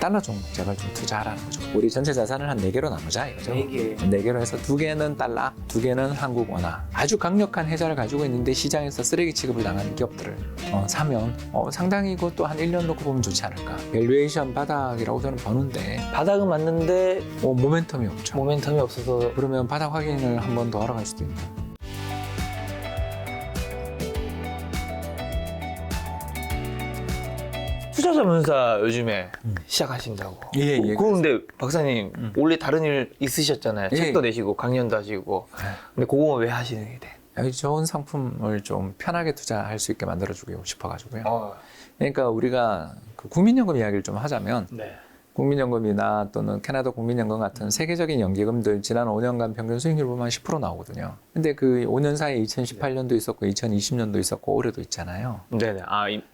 달러 좀 제발 좀 투자하라는 거죠. 우리 전체 자산을 한 4개로 나누자 이거죠. 4개로 해서 2개는 달러, 2개는 한국 원화. 아주 강력한 해자를 가지고 있는데 시장에서 쓰레기 취급을 당하는 기업들을 사면 상당히 이것도 한 1년 놓고 보면 좋지 않을까. 밸류에이션 바닥이라고 저는 보는데 바닥은 맞는데 모멘텀이 없죠. 모멘텀이 없어서 그러면 바닥 확인을 한 번 더 하러 갈 수도 있는. 투자자문사 요즘에 시작하신다고. 예. 그런데 박사님 원래 다른 일 있으셨잖아요. 예. 책도 내시고 강연도 하시고. 근데 그거 왜 하시는 게 돼? 여기 좋은 상품을 좀 편하게 투자할 수 있게 만들어주고 싶어가지고요. 그러니까 우리가 그 국민연금 이야기를 좀 하자면 네. 국민연금이나 또는 캐나다 국민연금 같은 세계적인 연기금들 지난 5년간 평균 수익률 보면 10% 나오거든요. 근데 그 5년 사이에 2018년도 있었고 2020년도 있었고 올해도 있잖아요. 네네.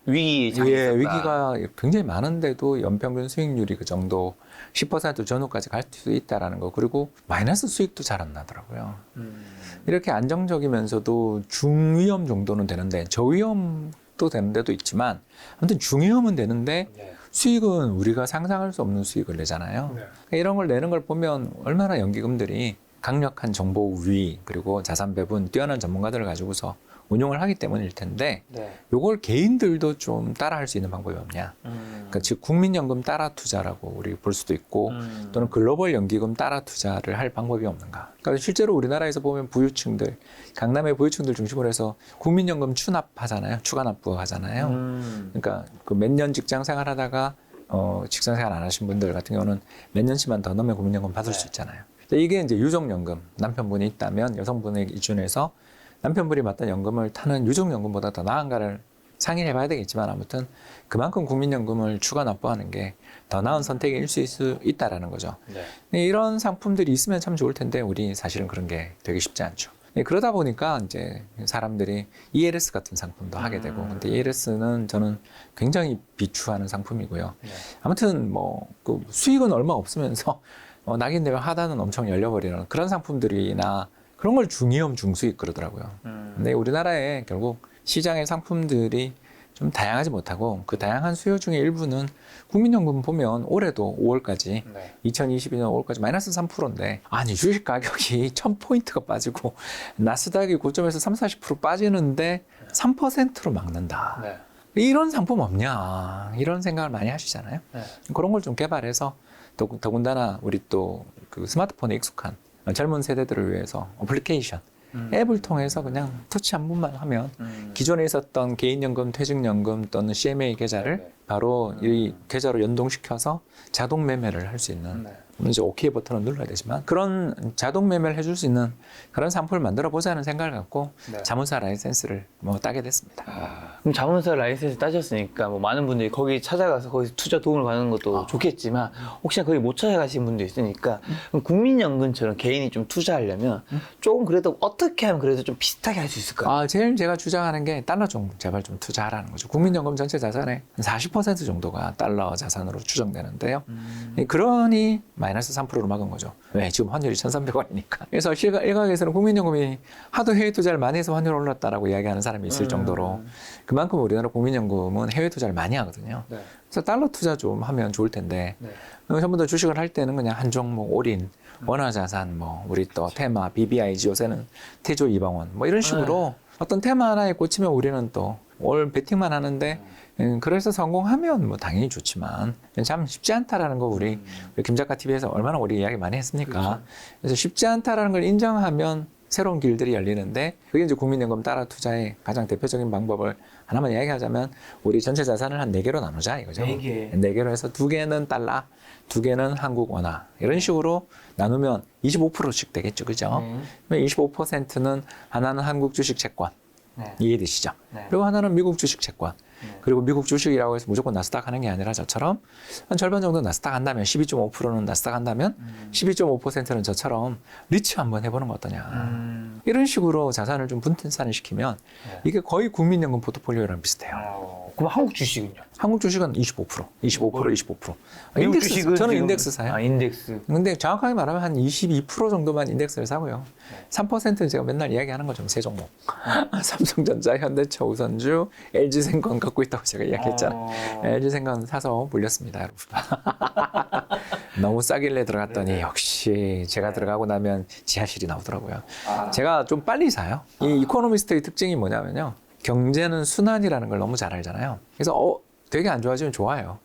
위기 장이 예, 있었다. 위기가 굉장히 많은데도 연평균 수익률이 그 정도 10% 전후까지 갈 수 있다라는 거. 그리고 마이너스 수익도 잘 안 나더라고요. 이렇게 안정적이면서도 중위험 정도는 되는데 저위험도 되는 데도 있지만 아무튼 중위험은 되는데 네. 수익은 우리가 상상할 수 없는 수익을 내잖아요. 네. 그러니까 이런 걸 내는 걸 보면 얼마나 연기금들이 강력한 정보 우위 그리고 자산 배분 뛰어난 전문가들을 가지고서 운용을 하기 때문일 텐데 네. 요걸 개인들도 좀 따라할 수 있는 방법이 없냐. 그러니까 즉 국민연금 따라 투자라고 우리 볼 수도 있고 또는 글로벌 연기금 따라 투자를 할 방법이 없는가. 그러니까 실제로 우리나라에서 보면 부유층들, 강남의 부유층들 중심으로 해서 국민연금 추납하잖아요. 추가 납부하잖아요. 그러니까 그 몇 년 직장 생활하다가 직장 생활 안 하신 분들 같은 경우는 몇 년씩만 더 넣으면 국민연금 받을 수 있잖아요. 이게 이제 유족연금, 남편분이 있다면 여성분에게 기준해서 남편분이 받던 연금을 타는 유족연금보다 더 나은가를 상의를 해봐야 되겠지만 아무튼 그만큼 국민연금을 추가 납부하는 게 더 나은 선택일 수 있다라는 거죠. 네. 이런 상품들이 있으면 참 좋을 텐데 우리 사실은 그런 게 되게 쉽지 않죠. 그러다 보니까 이제 사람들이 ELS 같은 상품도 하게 되고 근데 ELS는 저는 굉장히 비추하는 상품이고요. 네. 아무튼 뭐 그 수익은 얼마 없으면서 낙인 되면 하단은 엄청 열려버리는 그런 상품들이나 그런 걸 중위험 중수익 그러더라고요. 근데 우리나라에 결국 시장의 상품들이 좀 다양하지 못하고 그 다양한 수요 중에 일부는 국민연금 보면 올해도 5월까지 네. 2022년 5월까지 마이너스 3%인데 아니 주식 가격이 1000포인트가 빠지고 나스닥이 고점에서 30-40% 빠지는데 3%로 막는다. 네. 이런 상품 없냐 이런 생각을 많이 하시잖아요. 네. 그런 걸 좀 개발해서 더군다나 우리 또 그 스마트폰에 익숙한 젊은 세대들을 위해서 어플리케이션 앱을 통해서 그냥 터치 한 번만 하면 기존에 있었던 개인연금, 퇴직연금 또는 CMA 계좌를 바로 이 계좌로 연동시켜서 자동 매매를 할 수 있는 물론 이제 OK 버튼을 눌러야 되지만 그런 자동 매매를 해줄 수 있는 그런 상품을 만들어 보자는 생각을 갖고 자문사 라이센스를 따게 됐습니다. 그럼 자문사 라이센스 따셨으니까 뭐 많은 분들이 거기 찾아가서 거기서 투자 도움을 받는 것도 좋겠지만 혹시나 거기 못 찾아가신 분도 있으니까 그럼 국민연금처럼 개인이 좀 투자하려면 조금 그래도 어떻게 하면 그래도 좀 비슷하게 할 수 있을까요? 제일 제가 주장하는 게 달러 좀 제발 좀 투자하라는 거죠. 국민연금 전체 자산의 40% 정도가 달러 자산으로 추정되는데요. 그러니 마이너스 3%로 막은 거죠. 왜? 지금 환율이 1,300원이니까. 그래서 일각에서는 국민연금이 하도 해외 투자를 많이 해서 환율이 올랐다라고 이야기하는 사람이 있을 정도로 그만큼 우리나라 국민연금은 해외 투자를 많이 하거든요. 네. 그래서 달러 투자 좀 하면 좋을 텐데 네. 전부 다 주식을 할 때는 그냥 한 종목 올인, 원화자산, 우리 또 테마, BBIG 요새는 태조 이방원 이런 식으로 어떤 테마 하나에 꽂히면 우리는 또 올 베팅만 하는데 그래서 성공하면 당연히 좋지만 참 쉽지 않다라는 거 우리 김작가 TV에서 얼마나 우리 이야기 많이 했습니까? 그렇죠. 그래서 쉽지 않다라는 걸 인정하면 새로운 길들이 열리는데 그게 이제 국민연금 따라 투자의 가장 대표적인 방법을 하나만 이야기하자면 우리 전체 자산을 한 4개로 나누자 이거죠. 4개로 해서 2개는 달러, 2개는 한국 원화 이런 식으로 나누면 25%씩 되겠죠. 그죠? 25%는 하나는 한국 주식 채권 이해되시죠? 그리고 하나는 미국 주식 채권 그리고 미국 주식이라고 해서 무조건 나스닥 하는 게 아니라 저처럼 한 절반 정도 나스닥 한다면 12.5%는 나스닥 한다면 12.5%는 저처럼 리츠 한번 해보는 거 어떠냐. 이런 식으로 자산을 좀 분산을 시키면 이게 거의 국민연금 포트폴리오랑 비슷해요. 그럼 한국 주식은요? 한국 주식은 25%. 미국 인덱스, 주식은 저는 지금- 인덱스 사요. 아, 인덱스. 근데 정확하게 말하면 한 22% 정도만 인덱스를 사고요. 3%는 제가 맨날 이야기하는 거죠. 세 종목. 삼성전자, 현대차, 우선주, LG생건 갖고 있다고 제가 이야기했잖아요. LG생건 사서 몰렸습니다, 여러분. 너무 싸길래 들어갔더니 역시 제가 들어가고 나면 지하실이 나오더라고요. 제가 좀 빨리 사요. 이 이코노미스트의 특징이 뭐냐면요. 경제는 순환이라는 걸 너무 잘 알잖아요. 그래서 되게 안 좋아지면 좋아요.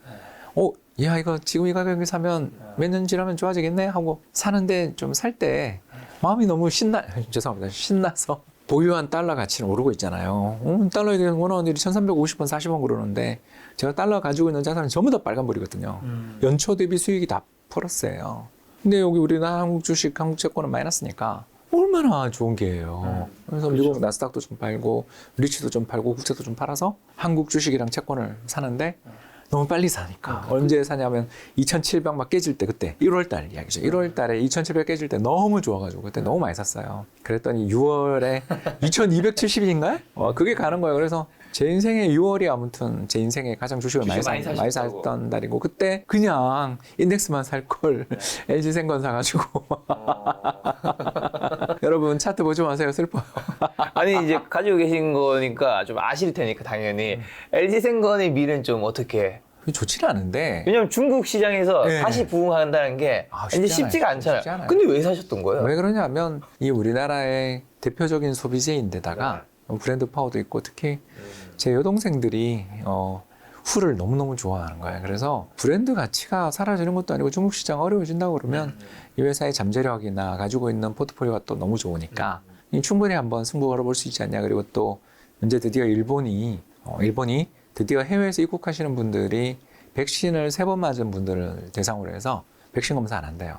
야, 이거 지금 이 가격에 사면 몇 년 지나면 좋아지겠네 하고 사는데 좀 살 때 마음이 너무 신나서 보유한 달러 가치는 오르고 있잖아요. 달러에 대한 원화원들이 1350원, 40원 그러는데 제가 달러 가지고 있는 자산은 전부 다 빨간불이거든요. 연초 대비 수익이 다 플러스예요. 근데 여기 우리나라 한국 주식, 한국 채권은 마이너스니까 얼마나 좋은 기회예요. 그래서 그렇죠. 미국 나스닥도 좀 팔고 리츠도 좀 팔고 국채도 좀 팔아서 한국 주식이랑 채권을 사는데 너무 빨리 사니까. 언제 사냐면 2,700 막 깨질 때 그때 1월 달 이야기죠. 1월 달에 2,700 깨질 때 너무 좋아가지고 그때 너무 많이 샀어요. 그랬더니 6월에 2,270인가요? 그게 가는 거예요. 그래서 제 인생의 6월이 아무튼 제 인생의 가장 주식을 많이 사셨다고. 샀던 달이고 그때 그냥 인덱스만 살 걸 LG생건 사가지고 여러분 차트 보지 마세요. 슬퍼요. 아니 이제 가지고 계신 거니까 좀 아실 테니까 당연히 LG생건의 미래는 좀 어떻게? 좋지는 않은데 왜냐면 중국 시장에서 네. 다시 부흥한다는 게 이제 쉽지가 않잖아요. 쉽지 않아요. 근데 왜 사셨던 거예요? 왜 그러냐면 이 우리나라의 대표적인 소비재인데다가 브랜드 파워도 있고 특히 제 여동생들이 훌을 너무너무 좋아하는 거예요. 그래서 브랜드 가치가 사라지는 것도 아니고 중국 시장 어려워진다고 그러면 이 회사의 잠재력이나 가지고 있는 포트폴리오가 또 너무 좋으니까 충분히 한번 승부 걸어볼 수 있지 않냐. 그리고 또 이제 드디어 일본이 드디어 해외에서 입국하시는 분들이 백신을 3번 맞은 분들을 대상으로 해서 백신 검사 안 한대요.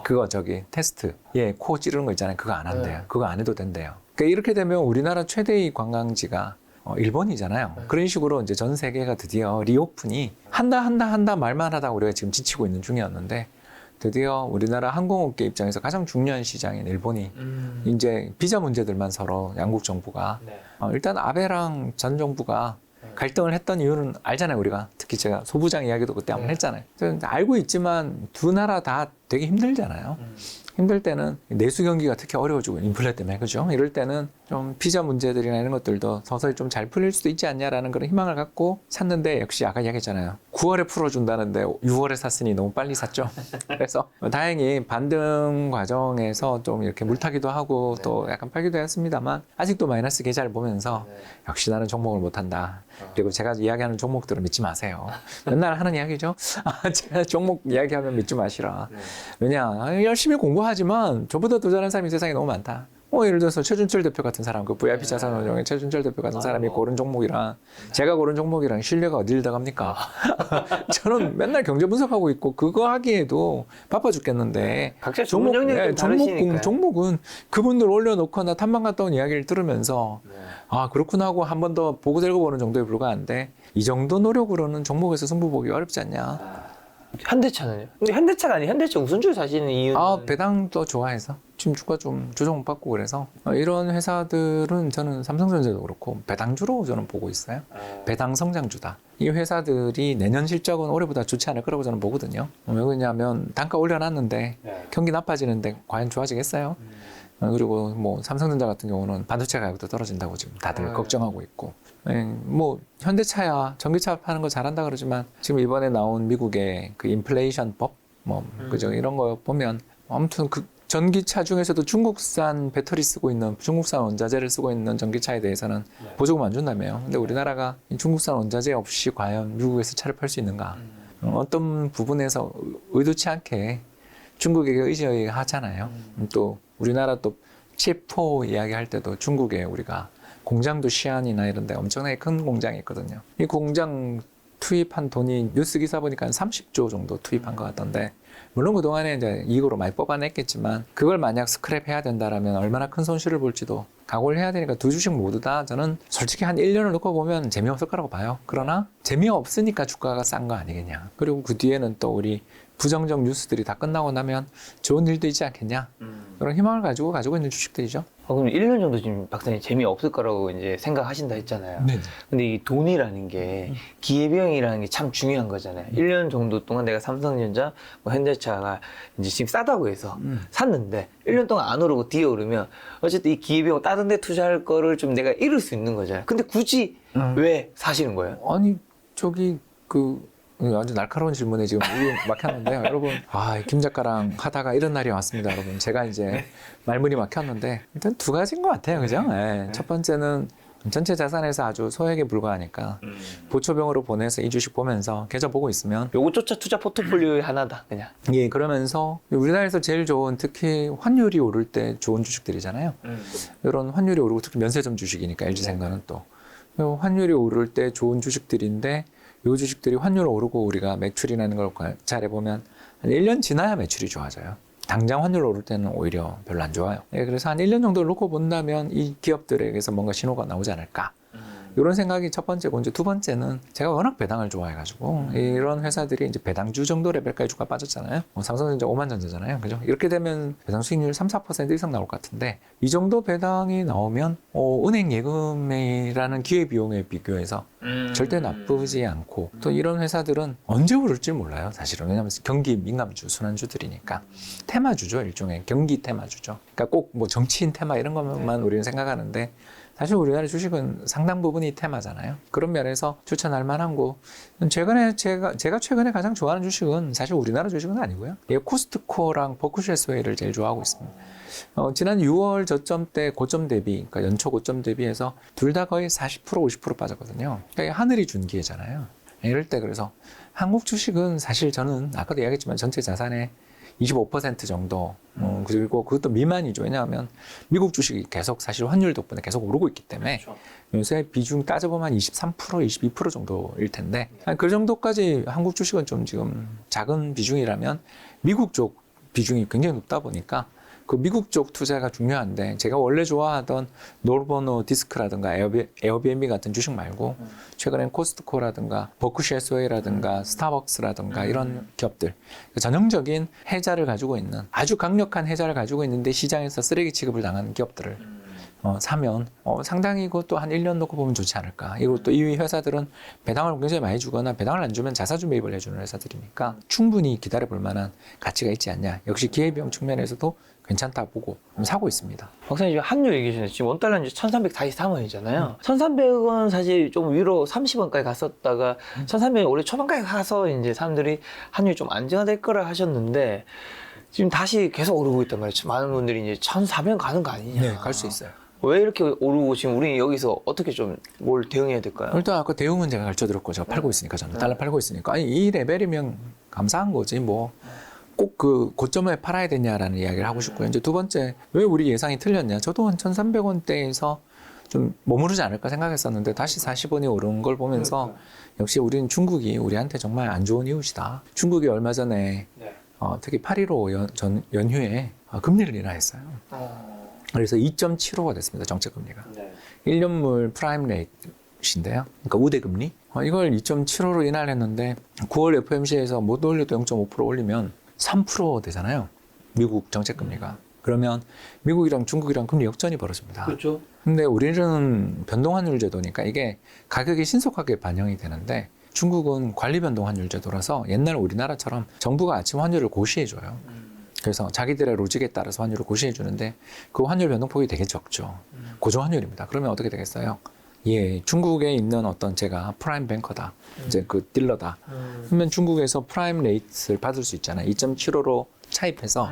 그거 테스트. 코 찌르는 거 있잖아요. 그거 안 한대요. 그거 안 해도 된대요. 그러니까 이렇게 되면 우리나라 최대의 관광지가 일본이잖아요. 그런 식으로 이제 전 세계가 드디어 리오픈이 한다 말만 하다가 우리가 지금 지치고 있는 중이었는데 드디어 우리나라 항공업계 입장에서 가장 중요한 시장인 일본이 이제 비자 문제들만 서로 양국 정부가 일단 아베랑 전 정부가 갈등을 했던 이유는 알잖아요, 우리가. 특히 제가 소부장 이야기도 그때 한번 했잖아요. 알고 있지만 두 나라 다 되게 힘들잖아요. 힘들 때는 내수 경기가 특히 어려워지고 인플레 때문에 그죠? 이럴 때는 좀 비자 문제들이나 이런 것들도 서서히 좀 잘 풀릴 수도 있지 않냐라는 그런 희망을 갖고 샀는데 역시 아까 이야기했잖아요. 9월에 풀어준다는데 6월에 샀으니 너무 빨리 샀죠. 그래서 다행히 반등 과정에서 좀 이렇게 물타기도 하고 또 약간 팔기도 했습니다만 아직도 마이너스 계좌를 보면서 역시 나는 종목을 못한다. 그리고 제가 이야기하는 종목들은 믿지 마세요. 맨날 하는 이야기죠. 제가 종목 이야기하면 믿지 마시라. 왜냐 열심히 공부하지만 저보다 더 잘하는 사람이 세상에 너무 많다. 예를 들어서 최준철 대표 같은 사람, 그 VIP 자산운용의 최준철 대표 같은 사람이 고른 종목이랑 제가 고른 종목이랑 신뢰가 어딜 들어갑니까? 저는 맨날 경제 분석하고 있고 그거 하기에도 바빠 죽겠는데 각자 전문 영역이 좀 다르시니까요. 종목은 그분들 올려놓거나 탐방 갔다 온 이야기를 들으면서 그렇구나 하고 한 번 더 보고 읽어보는 정도에 불과한데 이 정도 노력으로는 종목에서 승부 보기 어렵지 않냐? 현대차는요? 근데 현대차가 아니에요. 현대차 우선주를 사시는 이유는 배당도 좋아해서 지금 주가 좀 조정 받고 그래서 이런 회사들은 저는 삼성전자도 그렇고 배당주로 저는 보고 있어요. 배당 성장주다. 이 회사들이 내년 실적은 올해보다 좋지 않을 거라고 저는 보거든요. 왜 그러냐면 단가 올려놨는데 경기 나빠지는데 과연 좋아지겠어요? 그리고 뭐 삼성전자 같은 경우는 반도체 가격도 떨어진다고 지금 다들 걱정하고 있고 뭐 현대차야 전기차 파는 거 잘한다 그러지만 지금 이번에 나온 미국의 그 인플레이션법 그죠 이런 거 보면 아무튼 그 전기차 중에서도 중국산 배터리 쓰고 있는 중국산 원자재를 쓰고 있는 전기차에 대해서는 보조금 안 준다며요. 근데 우리나라가 중국산 원자재 없이 과연 미국에서 차를 팔 수 있는가? 어떤 부분에서 의도치 않게 중국에게 의지하잖아요. 또 우리나라 또 칩4 이야기할 때도 중국에 우리가 공장도 시안이나 이런 데 엄청나게 큰 공장이 있거든요. 이 공장 투입한 돈이 뉴스 기사 보니까 한 30조 정도 투입한 것 같던데 물론 그동안에 이제 이익으로 많이 뽑아냈겠지만 그걸 만약 스크랩 해야 된다라면 얼마나 큰 손실을 볼지도 각오를 해야 되니까 두 주식 모두 다 저는 솔직히 한 1년을 놓고 보면 재미없을 거라고 봐요. 그러나 재미없으니까 주가가 싼 거 아니겠냐. 그리고 그 뒤에는 또 우리 부정적 뉴스들이 다 끝나고 나면 좋은 일도 있지 않겠냐. 그런 희망을 가지고 있는 주식들이죠. 그럼 1년 정도 지금 박사님 재미없을 거라고 이제 생각하신다 했잖아요. 네. 근데 이 돈이라는 게 기회비용이라는 게 참 중요한 거잖아요. 1년 정도 동안 내가 삼성전자, 뭐 현대차가 이제 지금 싸다고 해서 샀는데 1년 동안 안 오르고 뒤에 오르면 어쨌든 이 기회비용 다른 데 투자할 거를 좀 내가 잃을 수 있는 거잖아요. 근데 굳이 왜 사시는 거예요? 아니 저기 아주 날카로운 질문에 지금 막혔는데요. 여러분, 김 작가랑 하다가 이런 날이 왔습니다. 여러분, 제가 이제 말문이 막혔는데 일단 두 가지인 것 같아요. 그죠? 네. 첫 번째는 전체 자산에서 아주 소액에 불과하니까 보초병으로 보내서 이 주식 보면서 계좌 보고 있으면 요것조차 투자 포트폴리오의 하나다, 그냥. 예, 그러면서 우리나라에서 제일 좋은 특히 환율이 오를 때 좋은 주식들이잖아요. 이런 환율이 오르고 특히 면세점 주식이니까 LG생명은 또 환율이 오를 때 좋은 주식들인데 이 주식들이 환율 오르고 우리가 매출이라는 걸 잘해보면 한 1년 지나야 매출이 좋아져요. 당장 환율 오를 때는 오히려 별로 안 좋아요. 예, 그래서 한 1년 정도를 놓고 본다면 이 기업들에게서 뭔가 신호가 나오지 않을까. 이런 생각이 첫 번째고, 이제 두 번째는 제가 워낙 배당을 좋아해가지고 이런 회사들이 이제 배당주 정도 레벨까지 주가 빠졌잖아요. 삼성전자 5만 전자잖아요. 그죠? 이렇게 되면 배당 수익률 3-4% 이상 나올 것 같은데 이 정도 배당이 나오면 은행 예금이라는 기회비용에 비교해서 절대 나쁘지 않고 또 이런 회사들은 언제 오를지 몰라요. 사실은. 왜냐하면 경기 민감주, 순환주들이니까. 테마주죠. 일종의 경기 테마주죠. 그러니까 꼭 뭐 정치인 테마 이런 것만 우리는 생각하는데 사실 우리나라 주식은 상당 부분이 테마잖아요. 그런 면에서 추천할 만한 거. 제가 최근에 가장 좋아하는 주식은 사실 우리나라 주식은 아니고요. 코스트코랑 버크셔스웨이를 제일 좋아하고 있습니다. 지난 6월 저점 때 고점 대비, 그러니까 연초 고점 대비해서 둘 다 거의 40% 50% 빠졌거든요. 그러니까 하늘이 준 기회잖아요. 이럴 때 그래서 한국 주식은 사실 저는 아까도 이야기했지만 전체 자산의 25% 정도, 그리고 그것도 미만이죠. 왜냐하면 미국 주식이 계속 사실 환율 덕분에 계속 오르고 있기 때문에 그렇죠. 요새 비중 따져보면 한 23%, 22% 정도일 텐데 그 정도까지 한국 주식은 좀 지금 작은 비중이라면 미국 쪽 비중이 굉장히 높다 보니까 그 미국 쪽 투자가 중요한데 제가 원래 좋아하던 노르보노 디스크라든가 에어비앤비 같은 주식 말고 최근엔 코스트코라든가 버크셔스웨이라든가 스타벅스라든가 이런 기업들 전형적인 해자를 가지고 있는 아주 강력한 해자를 가지고 있는데 시장에서 쓰레기 취급을 당하는 기업들을 사면 상당히 이것도 한 1년 놓고 보면 좋지 않을까. 이것도 이 회사들은 배당을 굉장히 많이 주거나 배당을 안 주면 자사주 매입을 해주는 회사들이니까 충분히 기다려볼 만한 가치가 있지 않냐. 역시 기회비용 측면에서도 괜찮다 보고 사고 있습니다. 박사님 지금 환율 얘기하시는데 지금 원달러는 1343원이잖아요. 1300원 사실 좀 위로 30원까지 갔었다가 1300원 원래 초반까지 가서 이제 사람들이 환율이 좀 안정화될 거라 하셨는데 지금 다시 계속 오르고 있단 말이죠. 많은 분들이 이제 1400원 가는 거 아니냐. 네, 갈 수 있어요. 왜 이렇게 오르고 지금 우리 여기서 어떻게 좀 뭘 대응해야 될까요? 일단 아까 대응은 제가 가르쳐드렸고 제가 팔고 있으니까 저는 달러 팔고 있으니까 아니 이 레벨이면 감사한 거지 뭐 꼭 그 고점에 팔아야 되냐라는 이야기를 하고 싶고요. 이제 두 번째 왜 우리 예상이 틀렸냐? 저도 한 1,300원대에서 좀 머무르지 않을까 생각했었는데 다시 40원이 오른 걸 보면서 역시 우리는 중국이 우리한테 정말 안 좋은 이웃이다. 중국이 얼마 전에 특히 8.15 연휴에 금리를 인하했어요. 그래서 2.75가 됐습니다. 정책금리가. 1년물 프라임 레이트인데요. 그러니까 우대금리. 이걸 2.75로 인하를 했는데 9월 FOMC에서 못 올려도 0.5% 올리면 3% 되잖아요. 미국 정책금리가. 그러면 미국이랑 중국이랑 금리 역전이 벌어집니다. 그렇죠. 근데 우리는 변동환율 제도니까 이게 가격이 신속하게 반영이 되는데 중국은 관리변동환율 제도라서 옛날 우리나라처럼 정부가 아침 환율을 고시해줘요. 그래서 자기들의 로직에 따라서 환율을 고시해 주는데 그 환율 변동폭이 되게 적죠. 고정 환율입니다. 그러면 어떻게 되겠어요? 예, 중국에 있는 어떤 제가 프라임 뱅커다. 이제 그 딜러다. 그러면 중국에서 프라임 레이트를 받을 수 있잖아요. 2.75로 차입해서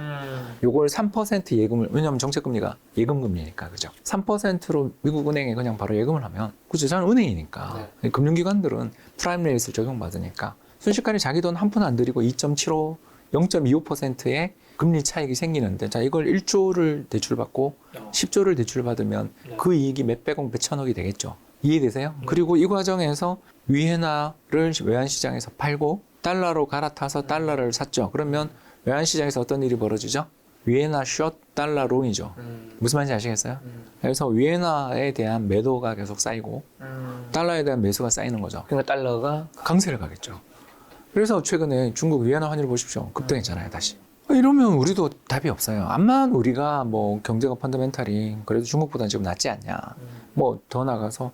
요걸 3% 예금을, 왜냐하면 정책금리가 예금금리니까, 그죠? 3%로 미국 은행에 그냥 바로 예금을 하면, 그죠? 저는 은행이니까. 네. 금융기관들은 프라임 레이트를 적용받으니까 순식간에 자기 돈 한 푼 안 들이고 2.75, 0.25%의 금리 차익이 생기는데, 자, 이걸 1조를 대출받고 10조를 대출받으면 그 이익이 몇백억, 몇천억이 되겠죠. 이해되세요? 그리고 이 과정에서 위엔화를 외환시장에서 팔고 달러로 갈아타서 달러를 샀죠. 그러면 외환시장에서 어떤 일이 벌어지죠? 위엔화 숏 달러 롱이죠. 무슨 말인지 아시겠어요? 그래서 위엔화에 대한 매도가 계속 쌓이고 달러에 대한 매수가 쌓이는 거죠. 그러니까 달러가 강세를 가겠죠. 그래서 최근에 중국 위엔화 환율 보십시오. 급등했잖아요, 다시. 이러면 우리도 답이 없어요. 암만 우리가 뭐 경제가 펀더멘탈이 그래도 중국보다는 지금 낫지 않냐. 뭐 더 나가서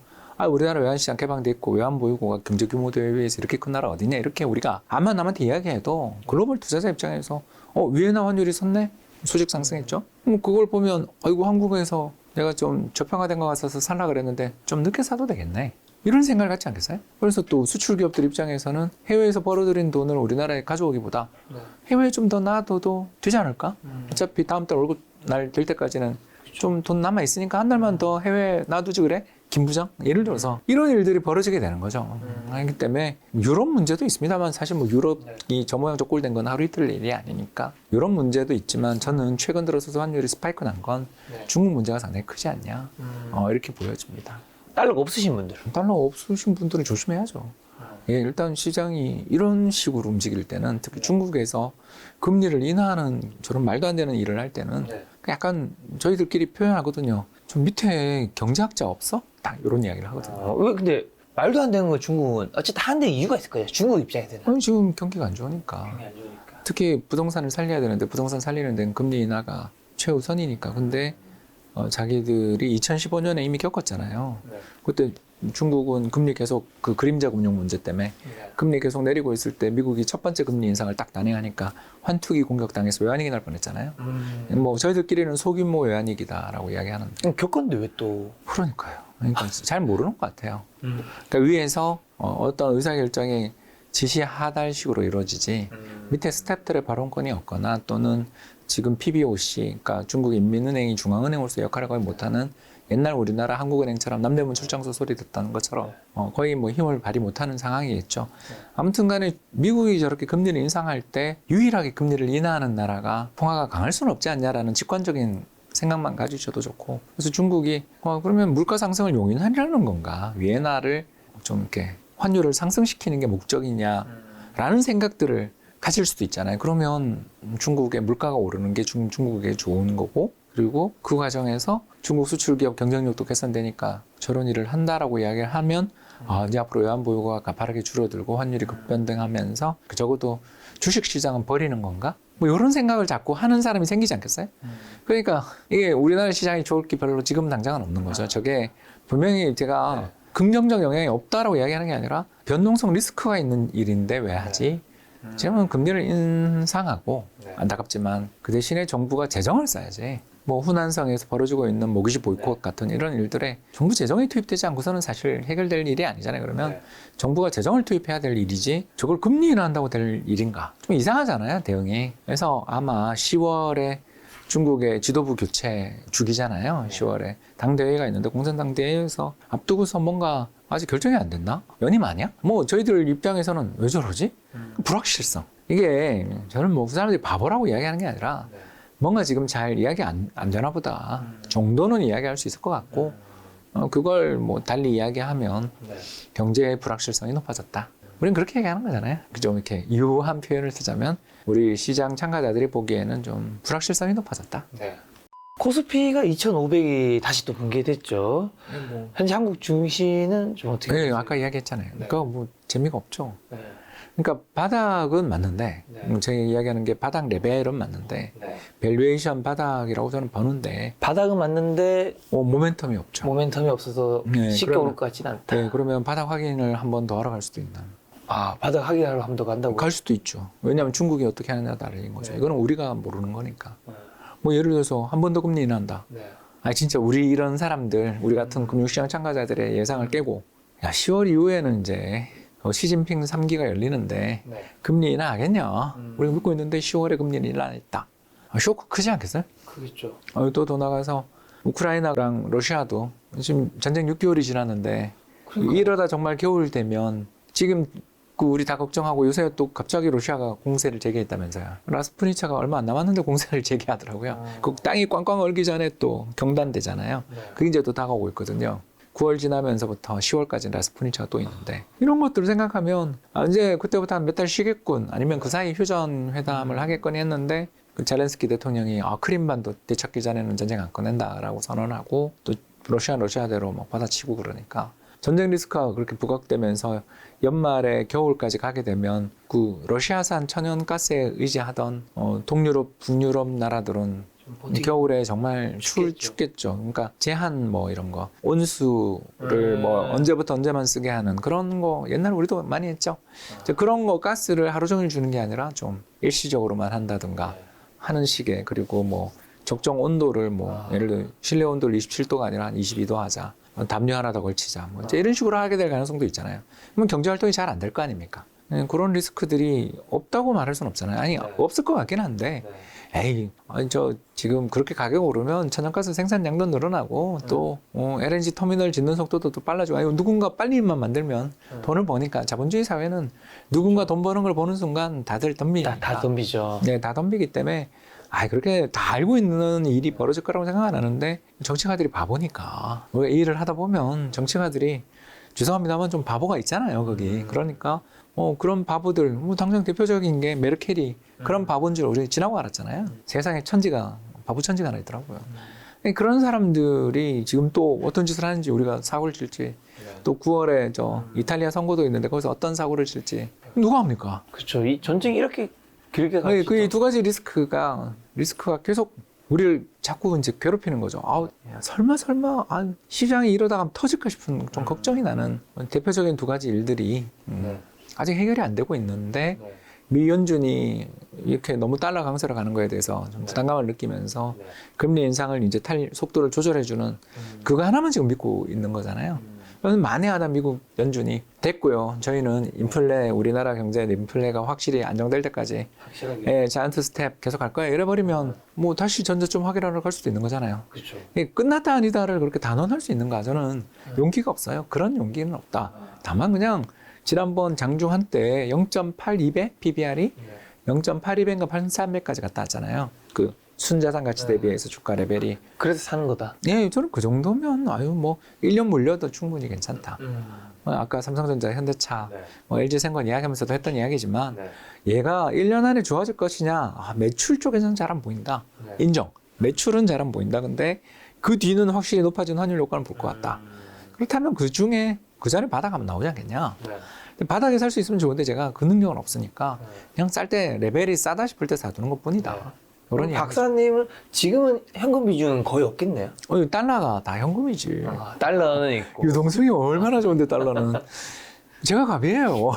우리나라 외환시장 개방돼 있고 외환보유고가 경제 규모 대비해서 이렇게 큰 나라 어디냐 이렇게 우리가 암만 남한테 이야기해도 글로벌 투자자 입장에서 위엔화 환율이 섰네? 수직 상승했죠? 그걸 보면 아이고 한국에서 내가 좀 저평가된 거 같아서 살라 그랬는데 좀 늦게 사도 되겠네. 이런 생각을 갖지 않겠어요? 그래서 또 수출 기업들 입장에서는 해외에서 벌어들인 돈을 우리나라에 가져오기보다 해외에 좀 더 놔둬도 되지 않을까? 어차피 다음 달 월급 날 될 때까지는 좀 돈 남아 있으니까 한 달만 더 해외에 놔두지 그래? 김 부장? 예를 들어서 이런 일들이 벌어지게 되는 거죠. 그렇기 때문에 유럽 문제도 있습니다만 사실 뭐 유럽이 저 모양 저 꼴 된 건 하루 이틀 일이 아니니까 유럽 문제도 있지만 저는 최근 들어서 환율이 스파이크 난 건 중국 문제가 상당히 크지 않냐 이렇게 보여집니다. 달러가 없으신 분들. 달러 없으신 분들은 조심해야죠. 예, 일단 시장이 이런 식으로 움직일 때는 특히 중국에서 금리를 인하하는 저런 말도 안 되는 일을 할 때는 약간 저희들끼리 표현하거든요. 좀 밑에 경제학자 없어? 딱 이런 이야기를 하거든요. 왜 근데 말도 안 되는 거 중국은 어쨌든 하는데 이유가 있을 거예요. 중국 입장에서는. 아니, 지금 경기가 안 좋으니까. 특히 부동산을 살려야 되는데 부동산 살리는 데는 금리 인하가 최우선이니까. 근데 자기들이 2015년에 이미 겪었잖아요. 그때 중국은 금리 계속 그 그림자 금융 문제 때문에 금리 계속 내리고 있을 때 미국이 첫 번째 금리 인상을 딱 단행하니까 환투기 공격당해서 외환위기 날 뻔했잖아요. 뭐 저희들끼리는 소규모 외환위기다라고 이야기하는데 겪었는데 왜 또? 그러니까요. 그러니까 잘 모르는 것 같아요. 그러니까 위에서 어떤 의사결정이 지시하달식으로 이루어지지 밑에 스태프들의 발언권이 없거나 또는 지금 PBOC, 그러니까 중국 인민은행이 중앙은행으로서 역할을 거의 못하는 옛날 우리나라 한국은행처럼 남대문 출장소 소리 듣던 것처럼 거의 뭐 힘을 발휘 못하는 상황이겠죠. 아무튼 간에 미국이 저렇게 금리를 인상할 때 유일하게 금리를 인하하는 나라가 통화가 강할 수는 없지 않냐라는 직관적인 생각만 가지셔도 좋고 그래서 중국이 그러면 물가 상승을 용인하려는 건가 위엔화를 좀 이렇게 환율을 상승시키는 게 목적이냐라는 생각들을 가질 수도 있잖아요. 그러면 중국의 물가가 오르는 게 중국에 좋은 거고 그리고 그 과정에서 중국 수출 기업 경쟁력도 개선되니까 저런 일을 한다라고 이야기를 하면 이제 앞으로 외환보유고가 가파르게 줄어들고 환율이 급변동하면서 적어도 주식시장은 버리는 건가? 뭐 이런 생각을 자꾸 하는 사람이 생기지 않겠어요? 그러니까 이게 우리나라 시장이 좋을 게 별로 지금 당장은 없는 거죠. 저게 분명히 제가 긍정적 영향이 없다라고 이야기하는 게 아니라 변동성 리스크가 있는 일인데 왜 하지? 지금은 금리를 인상하고 안타깝지만 그 대신에 정부가 재정을 써야지. 뭐 후난성에서 벌어지고 있는 모기지 보이콧 같은 이런 일들에 정부 재정이 투입되지 않고서는 사실 해결될 일이 아니잖아요. 그러면 정부가 재정을 투입해야 될 일이지 저걸 금리 인하한다고 될 일인가? 좀 이상하잖아요, 대응이. 그래서 아마 10월에 중국의 지도부 교체 주기잖아요. 10월에 당대회가 있는데 공산당 대회에서 앞두고서 뭔가 아직 결정이 안 됐나? 연임 아니야? 뭐 저희들 입장에서는 왜 저러지? 불확실성. 이게 저는 뭐 그 사람들이 바보라고 이야기하는 게 아니라 뭔가 지금 잘 이야기 안 되나 보다 정도는 이야기할 수 있을 것 같고 그걸 뭐 달리 이야기하면 경제의 불확실성이 높아졌다. 우리는 그렇게 얘기하는 거잖아요. 좀 이렇게 유한 표현을 쓰자면 우리 시장 참가자들이 보기에는 좀 불확실성이 높아졌다. 코스피가 2,500이 다시 또 붕괴됐죠. 현재 한국 증시는 좀 어떻게? 네, 아까 이야기했잖아요. 그러니까 뭐 재미가 없죠. 그러니까 바닥은 맞는데 제가 이야기하는 게 바닥 레벨은 맞는데 밸류에이션 바닥이라고 저는 보는데 바닥은 맞는데 모멘텀이 없죠. 모멘텀이 없어서 쉽게 오를 것 같지는 않다. 네, 그러면 바닥 확인을 한 번 더 하러 갈 수도 있나? 바닥 확인하러 한 번 더 간다고? 갈 수도 있죠. 왜냐하면 중국이 어떻게 하느냐에 달린 거죠. 이거는 우리가 모르는 거니까. 뭐 예를 들어서 한 번 더 금리 인하한다. 진짜 우리 이런 사람들, 우리 같은 금융시장 참가자들의 예상을 깨고 야 10월 이후에는 이제 시진핑 3기가 열리는데 금리 인하 하겠냐? 우리가 믿고 있는데 10월에 금리 인하했다. 쇼크 크지 않겠어요? 크겠죠. 또 더 나가서 우크라이나랑 러시아도 지금 전쟁 6개월이 지났는데 이러다 정말 겨울 되면 지금 우리 다 걱정하고 요새 또 갑자기 러시아가 공세를 재개했다면서요. 라스푸니차가 얼마 안 남았는데 공세를 재개하더라고요. 그 땅이 꽝꽝 얼기 전에 또 경단되잖아요. 그게 이제 또 다가오고 있거든요. 9월 지나면서부터 10월까지 라스푸니차가 또 있는데 이런 것들을 생각하면 이제 그때부터 한 몇 달 쉬겠군 아니면 그 사이 휴전 회담을 하겠거니 했는데 그 잘렌스키 대통령이 크림반도 되찾기 전에는 전쟁 안 꺼낸다라고 선언하고 또 러시아대로 막 받아치고 그러니까 전쟁 리스크가 그렇게 부각되면서 연말에 겨울까지 가게 되면 그 러시아산 천연가스에 의지하던 동유럽, 북유럽 나라들은 겨울에 정말 춥겠죠. 그러니까 제한 뭐 이런 거, 온수를 뭐 언제부터 언제만 쓰게 하는 그런 거 옛날에 우리도 많이 했죠. 이제 그런 거 가스를 하루 종일 주는 게 아니라 좀 일시적으로만 한다든가 하는 식의, 그리고 뭐 적정 온도를 뭐 예를 들어 실내 온도를 27도가 아니라 한 22도 하자. 담요 하나 더 걸치자. 뭐 이제 이런 식으로 하게 될 가능성도 있잖아요. 그러면 경제 활동이 잘 안 될 거 아닙니까? 그런 리스크들이 없다고 말할 수는 없잖아요. 아니, 없을 것 같긴 한데, 에이, 아니, 저 지금 그렇게 가격 오르면 천연가스 생산량도 늘어나고 또 LNG 터미널 짓는 속도도 또 빨라지고, 아니, 누군가 빨리만 만들면 돈을 버니까 자본주의 사회는 누군가 돈 버는 걸 보는 순간 다들 덤비니까. 다 덤비죠. 네, 다 덤비기 때문에 그렇게 다 알고 있는 일이 벌어질 거라고 생각 안 하는데 정치가들이 바보니까 이 일을 하다 보면 정치가들이 죄송합니다만 좀 바보가 있잖아요, 거기. 그러니까 그런 바보들, 뭐 당장 대표적인 게 메르켈이 그런 바보인 줄 우리 지나고 알았잖아요. 세상에 천지가 바보 천지가 하나 있더라고요. 그런 사람들이 지금 또 어떤 짓을 하는지 우리가 사고를 칠지, 또 9월에 저 이탈리아 선거도 있는데 거기서 어떤 사고를 칠지 누가 합니까? 그렇죠. 이 전쟁이 이렇게 길게 가죠. 그 두 가지 리스크가 계속 우리를 자꾸 이제 괴롭히는 거죠. 설마 시장이 이러다가 터질까 싶은 좀 걱정이 나는 대표적인 두 가지 일들이 아직 해결이 안 되고 있는데 미 연준이 이렇게 너무 달러 강세로 가는 거에 대해서 좀 부담감을 느끼면서 금리 인상을 이제 속도를 조절해주는 그거 하나만 지금 믿고 있는 거잖아요. 그래서 만에 하나 미국 연준이 됐고요. 저희는 인플레, 우리나라 경제 인플레가 확실히 안정될 때까지 자이언트 스텝 계속 갈 거야. 이래버리면 뭐 다시 전저점 확인하러 갈 수도 있는 거잖아요. 그렇죠. 끝났다 아니다를 그렇게 단언할 수 있는가? 저는 용기가 없어요. 그런 용기는 없다. 다만 그냥 지난번 장중 한때 0.82배 PBR이 0.82배인가 83배까지 갔다 왔잖아요. 그 순자산 가치 대비해서 주가 레벨이. 그래서 사는 거다. 네, 저는 그 정도면 뭐 1년 물려도 충분히 괜찮다. 아까 삼성전자, 현대차, 뭐 LG생건 이야기하면서도 했던 이야기지만 얘가 1년 안에 좋아질 것이냐? 매출 쪽에서는 잘 안 보인다. 인정. 매출은 잘 안 보인다. 근데 그 뒤는 확실히 높아진 환율 효과는 볼 것 같다. 그렇다면 그 중에 그 자리에 바닥 한번 나오지 않겠냐? 근데 바닥에 살 수 있으면 좋은데 제가 그 능력은 없으니까 그냥 쌀 때 레벨이 싸다 싶을 때 사두는 것 뿐이다. 박사님은 지금은 현금 비중은 거의 없겠네요. 달러가 다 현금이지. 달러는 있고. 유동성이 얼마나 좋은데 달러는. 제가 갑이에요.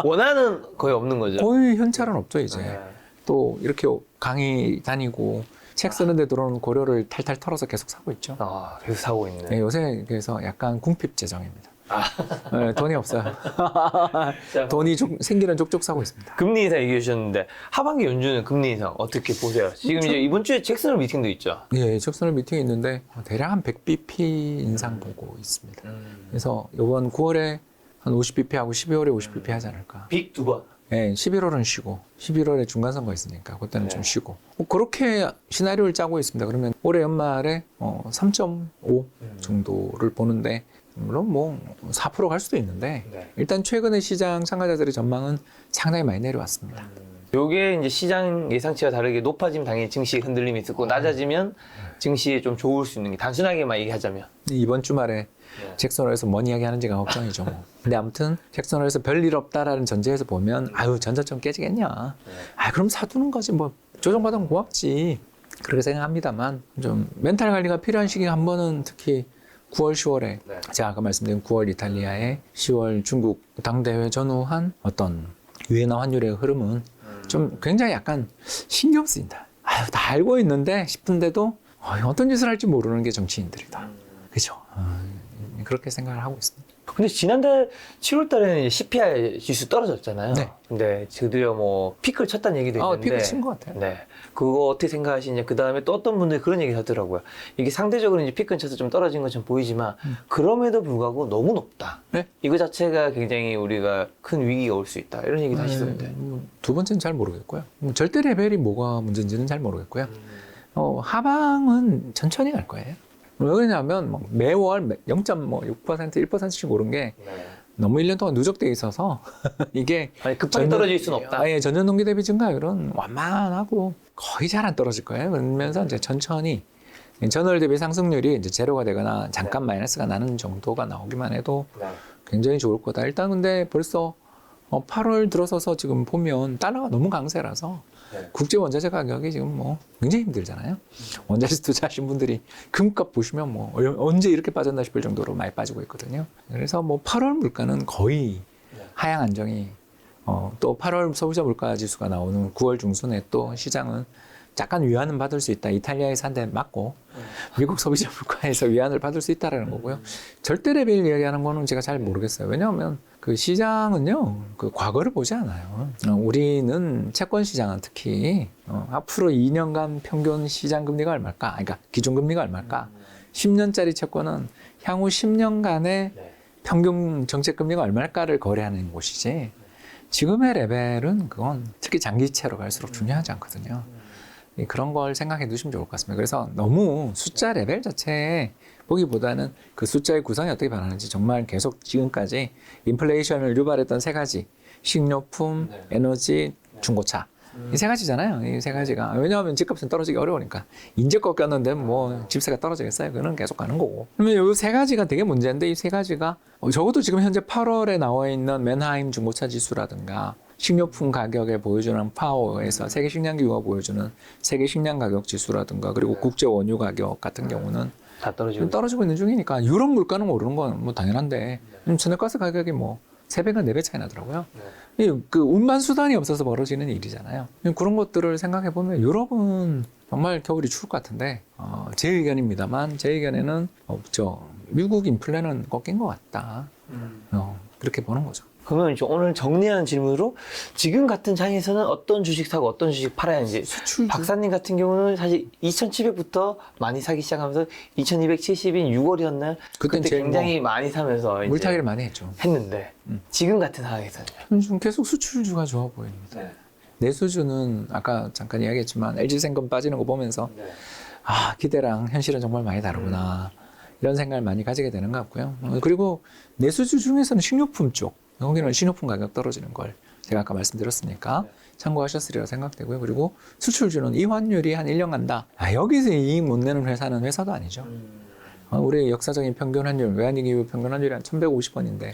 원화는 거의 없는 거죠. 거의 현찰은 없죠 이제. 또 이렇게 강의 다니고 책 쓰는데 들어오는 고려를 탈탈 털어서 계속 사고 있죠. 계속 사고 있네. 네, 요새 그래서 약간 궁핍 재정입니다. 네, 돈이 없어요. 돈이 생기는 족족 사고 있습니다. 금리 인상 얘기해 주셨는데 하반기 연준은 금리 인상 어떻게 보세요? 지금 이제 이번 주에 잭슨홀 미팅도 있죠. 예, 잭슨홀 미팅이 있는데 대략 한 100bp 인상 보고 있습니다. 그래서 이번 9월에 한 50bp 하고 12월에 50bp 하지 않을까. 빅 두 번. 네, 11월은 쉬고 11월에 중간선거 있으니까 그때는 좀 쉬고 그렇게 시나리오를 짜고 있습니다. 그러면 올해 연말에 3.5 정도를 보는데 물론 뭐 4% 갈 수도 있는데 일단 최근에 시장 참가자들의 전망은 상당히 많이 내려왔습니다. 요게 이제 시장 예상치와 다르게 높아지면 당연히 증시에 흔들림이 있었고 낮아지면 증시에 좀 좋을 수 있는 게 단순하게만 얘기하자면 이번 주말에 잭슨홀에서 뭔 이야기 하는지가 걱정이죠. 뭐. 근데 아무튼 잭슨홀에서 별일 없다라는 전제에서 보면 전저점 깨지겠냐. 그럼 사두는 거지 뭐 조정받으면 고맙지. 그렇게 생각합니다만 좀 멘탈 관리가 필요한 시기가 한 번은 특히 9월, 10월에 제가 아까 말씀드린 9월 이탈리아에 10월 중국 당대회 전후한 어떤 유엔화 환율의 흐름은 좀 굉장히 약간 신경 쓰인다. 다 알고 있는데 싶은데도 어떤 짓을 할지 모르는 게 정치인들이다. 그죠? 그렇게 생각을 하고 있습니다. 근데 지난달 7월 달에는 CPI 지수 떨어졌잖아요. 네. 근데 드디어 뭐 피크를 쳤다는 얘기도 있는데. 피크 친 것 같아요. 네. 그거 어떻게 생각하시냐. 그 다음에 또 어떤 분들이 그런 얘기 하더라고요. 이게 상대적으로 이제 피크는 쳐서 좀 떨어진 것처럼 보이지만 그럼에도 불구하고 너무 높다. 네. 이거 자체가 굉장히 우리가 큰 위기가 올 수 있다. 이런 얘기도 하시던데. 두 번째는 잘 모르겠고요. 절대 레벨이 뭐가 문제인지는 잘 모르겠고요. 하방은 천천히 갈 거예요. 왜 그러냐면 매월 0.6%, 1%씩 오른 게 너무 1년 동안 누적돼 있어서 이게 급하게 떨어질 수는 없다. 전년 동기 대비 증가율은 완만하고 거의 잘 안 떨어질 거예요. 그러면서 이제 천천히 전월 대비 상승률이 이제 제로가 되거나 잠깐 마이너스가 나는 정도가 나오기만 해도 굉장히 좋을 거다. 일단 근데 벌써 8월 들어서서 지금 보면 달러가 너무 강세라서 국제 원자재 가격이 지금 뭐 굉장히 힘들잖아요. 원자재 투자하신 분들이 금값 보시면 뭐 언제 이렇게 빠졌나 싶을 정도로 많이 빠지고 있거든요. 그래서 뭐 8월 물가는 거의 하향 안정이 또 8월 소비자 물가 지수가 나오는 9월 중순에 또 시장은 약간 위안은 받을 수 있다. 이탈리아에서 한 대 맞고 미국 소비자 물가에서 위안을 받을 수 있다라는 거고요. 절대 레벨 이야기하는 거는 제가 잘 모르겠어요. 왜냐하면 그 시장은요, 그 과거를 보지 않아요. 우리는 채권 시장은 특히 앞으로 2년간 평균 시장 금리가 얼마일까? 그러니까 기준 금리가 얼마일까? 10년짜리 채권은 향후 10년간의 평균 정책 금리가 얼마일까를 거래하는 곳이지. 지금의 레벨은 그건 특히 장기채로 갈수록 중요하지 않거든요. 그런 걸 생각해 두시면 좋을 것 같습니다. 그래서 너무 숫자 레벨 자체에 보기보다는 그 숫자의 구성이 어떻게 변하는지 정말 계속 지금까지 인플레이션을 유발했던 세 가지, 식료품, 에너지, 중고차. 이 세 가지잖아요. 이 세 가지가. 왜냐하면 집값은 떨어지기 어려우니까. 인제 꺾였는데 뭐 집세가 떨어지겠어요? 그거는 계속 가는 거고. 그러면 이 세 가지가 되게 문제인데 이 세 가지가 적어도 지금 현재 8월에 나와 있는 맨하임 중고차 지수라든가 식료품 가격에 보여주는 파워에서 세계 식량 기구가 보여주는 세계 식량 가격 지수라든가 그리고 국제 원유 가격 같은 경우는 다 떨어지고 있는 중이니까 유럽 물가는 오르는 건 뭐 당연한데 천연가스 가격이 뭐 3배가 4배 차이 나더라고요. 그 운반 수단이 없어서 벌어지는 일이잖아요. 그런 것들을 생각해 보면 유럽은 정말 겨울이 추울 것 같은데 제 의견입니다만 제 의견에는 미국 인플레는 꺾인 것 같다. 그렇게 보는 거죠. 그러면 이제 오늘 정리하는 질문으로 지금 같은 장에서는 어떤 주식 사고 어떤 주식 팔아야 하는지 박사님 같은 경우는 사실 2,700부터 많이 사기 시작하면서 2,270인 6월이었나요? 그때 굉장히 많이 사면서 이제 물타기를 많이 했죠. 했는데 지금 같은 상황에서는요? 좀 계속 수출주가 좋아 보입니다. 내수주는 아까 잠깐 이야기했지만 LG생금 빠지는 거 보면서 기대랑 현실은 정말 많이 다르구나 이런 생각을 많이 가지게 되는 것 같고요. 그리고 내수주 중에서는 식료품 쪽 여기는 식료품 가격 떨어지는 걸 제가 아까 말씀드렸으니까 참고하셨으리라 생각되고요. 그리고 수출주는 이 환율이 한 1년 간다. 여기서 이익 못 내는 회사는 회사도 아니죠. 우리 역사적인 평균 환율, 외환위기 이후 평균 환율이 한 1,150원인데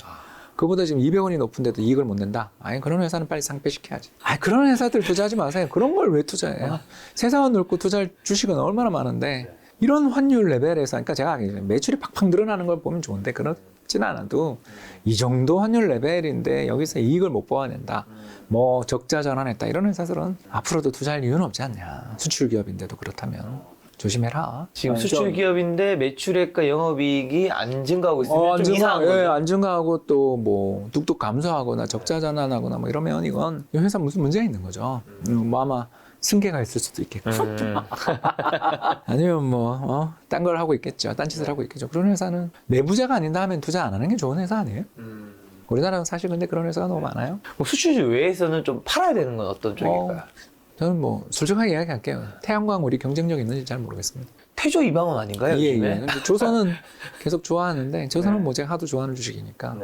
그보다 지금 200원이 높은데도 이익을 못 낸다. 그런 회사는 빨리 상폐시켜야지. 그런 회사들 투자하지 마세요. 그런 걸 왜 투자해요? 세상은 넓고 투자할 주식은 얼마나 많은데 이런 환율 레벨에서 그러니까 제가 매출이 팍팍 늘어나는 걸 보면 좋은데 그렇진 않아도 이 정도 환율 레벨인데 여기서 이익을 못 뽑아낸다. 뭐 적자 전환했다. 이런 회사들은 앞으로도 투자할 이유는 없지 않냐. 수출 기업인데도 그렇다면 조심해라. 지금 수출 기업인데 매출액과 영업이익이 안 증가하고 있으면 좀 이상한 거죠. 안 증가하고 또 뭐 뚝뚝 감소하거나 적자 전환하거나 뭐 이러면 이건 이 회사 무슨 문제가 있는 거죠. 뭐 아마 승계가 있을 수도 있겠고 아니면 뭐 딴 걸 하고 있겠죠. 딴 짓을 하고 있겠죠. 그런 회사는 내부자가 아닌다 하면 투자 안 하는 게 좋은 회사 아니에요? 우리나라는 사실 근데 그런 회사가 너무 많아요. 뭐 수출주 외에서는 좀 팔아야 되는 건 어떤 쪽일까요? 저는 뭐 솔직하게 이야기할게요. 태양광 우리 경쟁력 있는지 잘 모르겠습니다. 태조 이방원 아닌가요? 예. 근데 조선은 계속 좋아하는데 조선은 뭐 제가 하도 좋아하는 주식이니까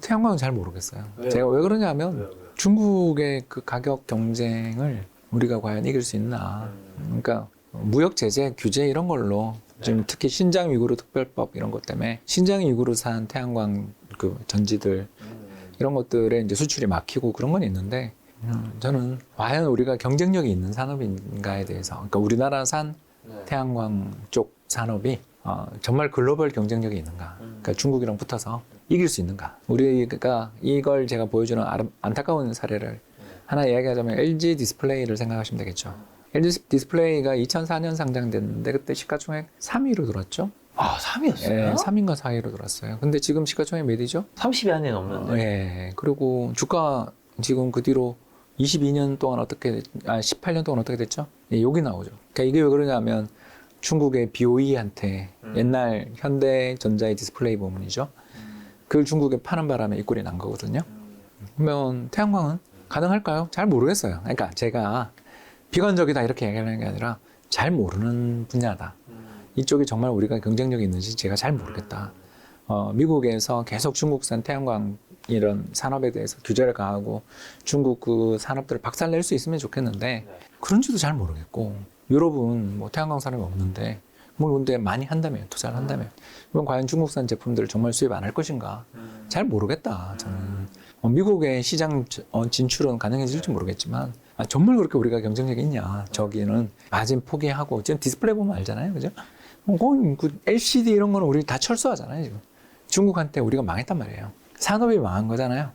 태양광은 잘 모르겠어요. 제가 왜 그러냐면 중국의 그 가격 경쟁을 우리가 과연 이길 수 있나. 그러니까 무역 제재, 규제 이런 걸로 지금 특히 신장 위구르 특별법 이런 것 때문에 신장 위구르산 태양광 그 전지들 이런 것들에 이제 수출이 막히고 그런 건 있는데 저는 과연 우리가 경쟁력이 있는 산업인가에 대해서 그러니까 우리나라산 태양광 쪽 산업이 정말 글로벌 경쟁력이 있는가. 그러니까 중국이랑 붙어서 이길 수 있는가. 우리가 이걸 제가 보여주는 안타까운 사례를 하나 이야기하자면 LG 디스플레이를 생각하시면 되겠죠. LG 디스플레이가 2004년 상장됐는데 그때 시가총액 3위로 들었죠. 3위였어요? 네, 3위인가 4위로 들었어요. 근데 지금 시가총액 몇이죠? 30위 안에 넘는데. 네. 그리고 주가 지금 그 뒤로 22년 동안 18년 동안 어떻게 됐죠? 여기 나오죠. 그러니까 이게 왜 그러냐면 중국의 BOE한테 옛날 현대전자의 디스플레이 부문이죠. 그걸 중국에 파는 바람에 이 꼴이 난 거거든요. 그러면 태양광은 가능할까요? 잘 모르겠어요. 그러니까 제가 비관적이다 이렇게 얘기하는 게 아니라 잘 모르는 분야다. 이쪽이 정말 우리가 경쟁력이 있는지 제가 잘 모르겠다. 미국에서 계속 중국산 태양광 이런 산업에 대해서 규제를 가하고 중국 그 산업들을 박살낼 수 있으면 좋겠는데 그런지도 잘 모르겠고 유럽은 뭐 태양광 산업이 없는데 뭐 근데 많이 한다면, 투자를 한다면, 그럼 과연 중국산 제품들을 정말 수입 안 할 것인가? 잘 모르겠다. 저는 미국의 시장 진출은 가능해질지 모르겠지만 정말 그렇게 우리가 경쟁력이 있냐? 저기는 마진 포기하고 지금 디스플레이 보면 알잖아요, 그죠? 거의 그 LCD 이런 거는 우리 다 철수하잖아요, 지금. 중국한테 우리가 망했단 말이에요. 산업이 망한 거잖아요.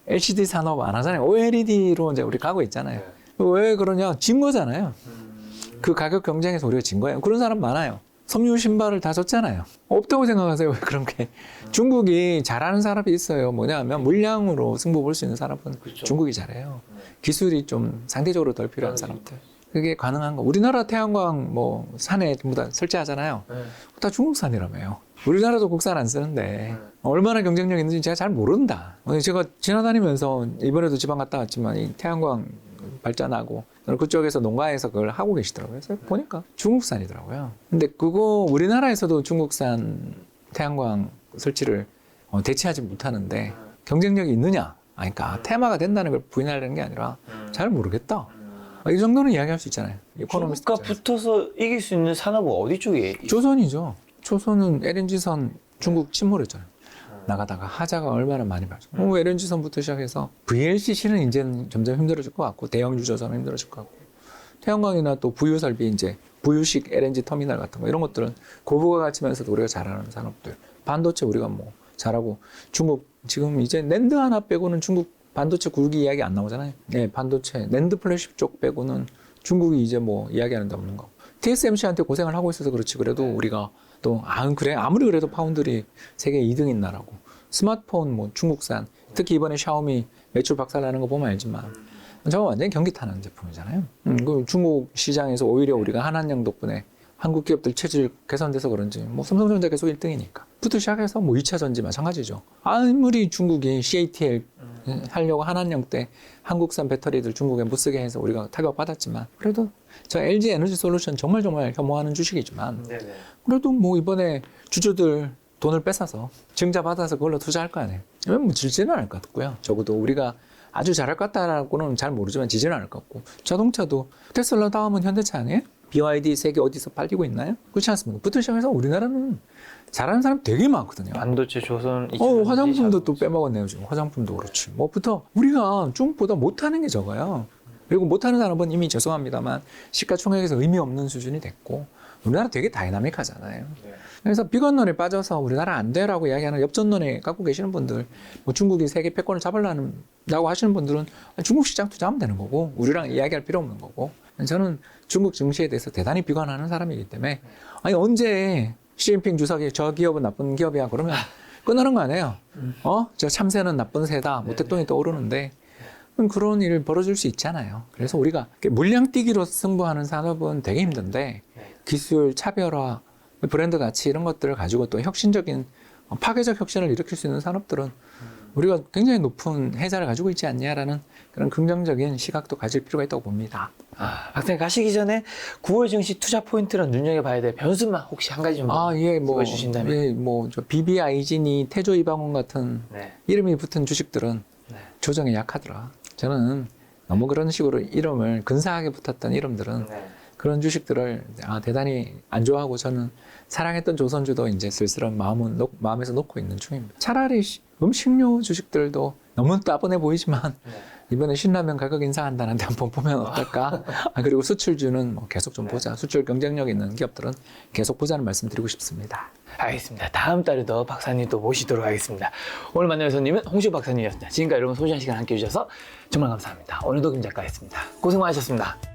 LCD 산업 안 하잖아요. OLED로 이제 우리 가고 있잖아요. 왜 그러냐? 진 거잖아요. 그 가격 경쟁에서 우리가 진 거예요. 그런 사람 많아요. 섬유 신발을 다 줬잖아요. 없다고 생각하세요. 왜 그런 게. 중국이 잘하는 사람이 있어요. 뭐냐면 물량으로 승부 볼 수 있는 사람은 그렇죠. 중국이 잘해요. 기술이 좀 상대적으로 덜 필요한 사람들. 그게 가능한 거. 우리나라 태양광 뭐 산에 전부 다 설치하잖아요. 다 중국산이라며요. 우리나라도 국산 안 쓰는데 얼마나 경쟁력 있는지 제가 잘 모른다. 제가 지나다니면서 이번에도 지방 갔다 왔지만 이 태양광 발전하고 그쪽에서 농가에서 그걸 하고 계시더라고요. 그래서 보니까 중국산이더라고요. 근데 그거 우리나라에서도 중국산 태양광 설치를 대체하지 못하는데 경쟁력이 있느냐? 아니, 그러니까 테마가 된다는 걸 부인하려는 게 아니라 잘 모르겠다. 이 정도는 이야기할 수 있잖아요. 중국과 붙어서 이길 수 있는 산업은 어디 쪽에? 조선이죠. 조선은 LNG선 중국 침몰했잖아요. 나가다가 하자가 얼마나 많이 발전. LNG선부터 시작해서 VLCC는 이제는 점점 힘들어질 것 같고 대형 유조선은 힘들어질 것 같고 태양광이나 또 부유 설비 이제 부유식 LNG 터미널 같은 거 이런 것들은 고부가 가치면서도 우리가 잘하는 산업들. 반도체 우리가 뭐 잘하고 중국 지금 이제 낸드 하나 빼고는 중국 반도체 굴기 이야기 안 나오잖아요. 네, 반도체 낸드 플래시 쪽 빼고는 중국이 이제 뭐 이야기하는 데 없는 거. TSMC한테 고생을 하고 있어서 그렇지 그래도 우리가 또 그래 아무리 그래도 파운드리 세계 2등인 나라고 스마트폰 뭐 중국산 특히 이번에 샤오미 매출 박살나는 거 보면 알지만 저거 완전히 경기 타는 제품이잖아요. 그 중국 시장에서 오히려 우리가 한한령 덕분에 한국 기업들 체질 개선돼서 그런지 뭐 삼성전자 계속 1등이니까 부터 시작해서 뭐 2차 전지 마찬가지죠. 아무리 중국이 CATL 하려고 한한령 때 한국산 배터리들 중국에 못 쓰게 해서 우리가 타격 받았지만 그래도 저 LG 에너지 솔루션 정말 혐오하는 주식이지만 그래도 뭐 이번에 주주들 돈을 뺏어서 증자 받아서 그걸로 투자할 거 아니에요. 뭐 질지는 않을 것 같고요. 적어도 우리가 아주 잘할 것 같다라고는 잘 모르지만 지지는 않을 것 같고 자동차도 테슬라 다음은 현대차 아니에요? BYD 세계 어디서 팔리고 있나요? 그렇지 않습니까? 부터 시작해서 우리나라는 잘하는 사람 되게 많거든요. 반도체, 조선, 화장품도 또 빼먹었네요. 지금 화장품도 그렇지. 뭐부터 우리가 중국보다 못하는 게 적어요. 그리고 못하는 사람은 이미 죄송합니다만 시가총액에서 의미 없는 수준이 됐고 우리나라 되게 다이나믹하잖아요. 그래서 비건론에 빠져서 우리나라 안 돼라고 이야기하는 엽전론에 갖고 계시는 분들 뭐 중국이 세계 패권을 잡으려고 하시는 분들은 중국 시장 투자하면 되는 거고 우리랑 이야기할 필요 없는 거고 저는 중국 증시에 대해서 대단히 비관하는 사람이기 때문에 아니 언제 시진핑 주석이 저 기업은 나쁜 기업이야 그러면 끝나는 거 아니에요. 저 참새는 나쁜 새다. 모택동이 떠오르는데 그런 일 벌어질 수 있잖아요. 그래서 우리가 물량 뛰기로 승부하는 산업은 되게 힘든데 기술, 차별화, 브랜드 가치 이런 것들을 가지고 또 혁신적인 파괴적 혁신을 일으킬 수 있는 산업들은 우리가 굉장히 높은 혜자를 가지고 있지 않냐라는 그런 긍정적인 시각도 가질 필요가 있다고 봅니다. 박사님 가시기 전에 9월 증시 투자 포인트랑 눈여겨봐야 될 변수만 혹시 한 가지 좀 보여주신다면? 저 BBIG니 태조 이방원 같은 이름이 붙은 주식들은 조정에 약하더라. 저는 너무 그런 식으로 이름을 근사하게 붙었던 이름들은 그런 주식들을 대단히 안 좋아하고 저는 사랑했던 조선주도 이제 쓸쓸한 마음에서 놓고 있는 중입니다. 차라리 음식료 주식들도 너무 따분해 보이지만 이번에 신라면 가격 인상한다는데 한번 보면 어떨까? 그리고 수출주는 뭐 계속 좀 보자. 수출 경쟁력 있는 기업들은 계속 보자는 말씀 드리고 싶습니다. 알겠습니다. 다음 달에도 박사님 또 모시도록 하겠습니다. 오늘 만날 손님은 홍시호 박사님이었습니다. 지금까지 여러분 소중한 시간 함께 해주셔서 정말 감사합니다. 오늘도 김 작가였습니다. 고생 많으셨습니다.